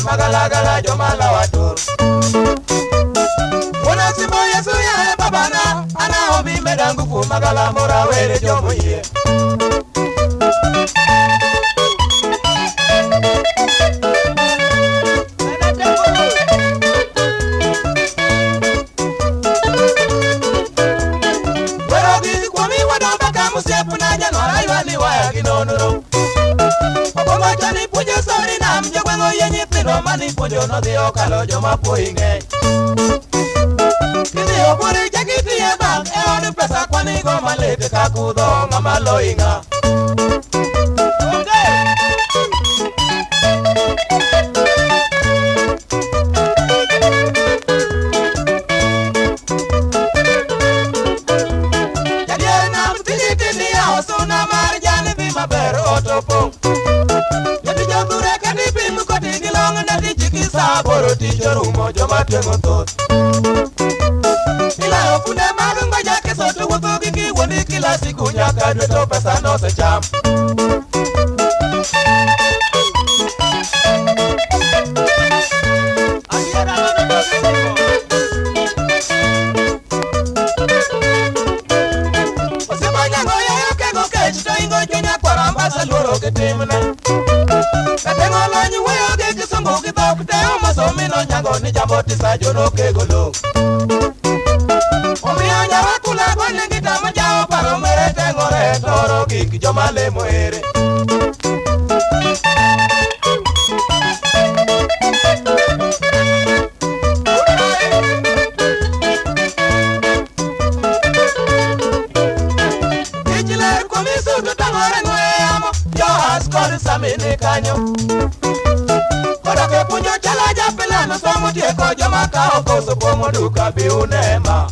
magalagala jomala watur. Una simbo Yesu ya babana, ana obi medangu fu magala mora were jomo ye. Mani pujo no dio kalo joma poinge. Kini oburi jakiti e bank e oni pesa kwani go malete kakudo mama loinga. Jadi na mtiti ni ya osuna marjani bima bero otopo. Saboro ticho rumo joma tengo tot. Ila ofune magumba jake soto wuto kiki woni kila siku nyaka dweto pesa no se cham. Osimanya ngoya yoke goke chito ingo jonya kwaramba saluro ketimne. Katengo lonyi weyo geki songo kitok teo masomino nyango ni jamboti sajono kegolo. Omiyo nyawa kula kwenye ngitama jao paro mere tengore toro giki jomale muere. Ichile komisu tutangore ngweamo yo askori samini kanyo. Koda ke punyo chala japela no somo tieko joma ka okoso pomo duka bi unema.